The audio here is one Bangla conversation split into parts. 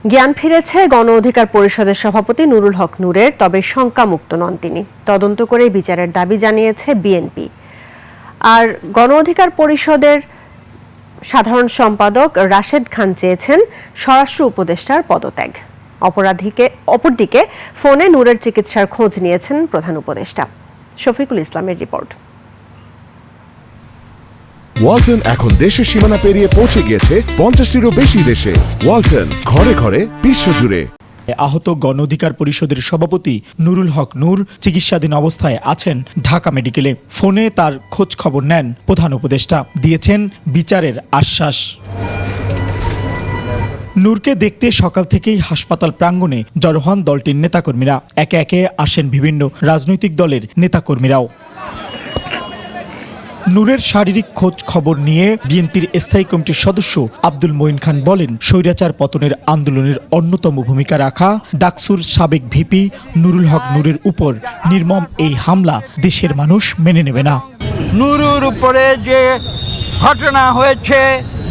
জ্ঞান ফিরেছে গণ অধিকার পরিষদের সভাপতি নুরুল হক নূরের, তবে শঙ্কামুক্ত নন তিনি। তদন্ত করে বিচারের দাবি জানিয়েছে বিএনপি। আর গণ অধিকার পরিষদের সাধারণ সম্পাদক রাশেদ খান চেয়েছেন স্বরাষ্ট্র উপদেষ্টার পদত্যাগ। অপরদিকে ফোনে নূরের চিকিৎসার খোঁজ নিয়েছেন প্রধান উপদেষ্টা। শফিকুল ইসলামের রিপোর্ট। ওয়ালটন এখন দেশের সীমানা পেরিয়ে পৌঁছে গিয়েছে 50টিরও বেশি দেশে। ওয়ালটন, ঘরে ঘরে বিশ্বজুড়ে। আহত গণ অধিকার পরিষদের সভাপতি নুরুল হক নূর চিকিৎসাধীন অবস্থায় আছেন ঢাকা মেডিকেলে। ফোনে তার খোঁজ খবর নেন প্রধান উপদেষ্টা, দিয়েছেন বিচারের আশ্বাস। নূরকে দেখতে সকাল থেকেই হাসপাতাল প্রাঙ্গণে জড়ো হন দলটির নেতাকর্মীরা। একে একে আসেন বিভিন্ন রাজনৈতিক দলের নেতাকর্মীরাও। নূরের শারীরিক খোঁজ খবর নিয়ে বিএনপির স্থায়ী কমিটির সদস্য আব্দুল মঈন খান বলেন, স্বৈরাচার পতনের আন্দোলনের অন্যতম ভূমিকা রাখা ডাকসুর সাবেক ভিপি নুরুল হক নূরের উপর নির্মম এই হামলা দেশের মানুষ মেনে নেবে না। নূরের উপরে যে ঘটনা হয়েছে,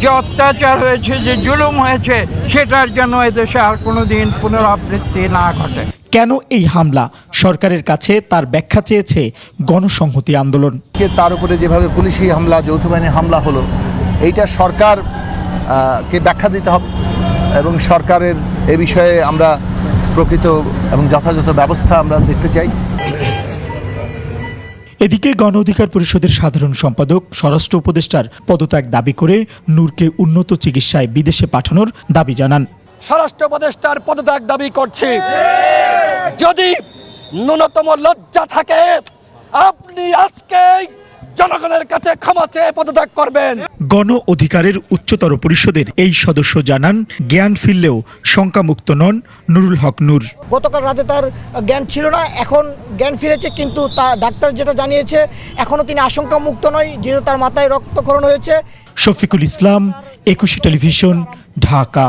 যে অত্যাচার হয়েছে, যে জুলুম হয়েছে, সেটার জন্য এদেশে আর কোনোদিন পুনরাবৃত্তি না ঘটে। কেন এই হামলা? সরকারের কাছে তার ব্যাখ্যা চেয়েছে গণসংহতি আন্দোলন। তার উপরে যেভাবে পুলিশি হামলা, যৌথ বাহিনী হামলা হলো, এইটা সরকার কে ব্যাখ্যা দিতে হবে এবং সরকারের এ বিষয়ে আমরা প্রকৃত এবং যথাযথ ব্যবস্থা আমরা দেখতে চাই। এদিকে গণ অধিকার পরিষদের সাধারণ সম্পাদক স্বরাষ্ট্র উপদেষ্টার পদত্যাগ দাবি করে নূরকে উন্নত চিকিৎসায় বিদেশে পাঠানোর দাবি জানান। স্বরাষ্ট্র উপদেষ্টার পদত্যাগ দাবি করছি। যদি ন্যূনতম লজ্জা থাকে, আপনি আজকে জনগণের কাছে ক্ষমা চেয়ে পদত্যাগ করবেন। গণ অধিকারের উচ্চতর পরিষদের এই সদস্য জানান, জ্ঞান ফিরলেও শঙ্কামুক্ত নন নুরুল হক নূর। গতকাল রাতে তার জ্ঞান ছিল না, এখন জ্ঞান ফিরেছে, কিন্তু তা ডাক্তার যেটা জানিয়েছে এখনও তিনি আশঙ্কামুক্ত নয়, যেহেতু তার মাথায় রক্তক্ষরণ হয়েছে। শফিকুল ইসলাম, 21 টেলিভিশন, ঢাকা।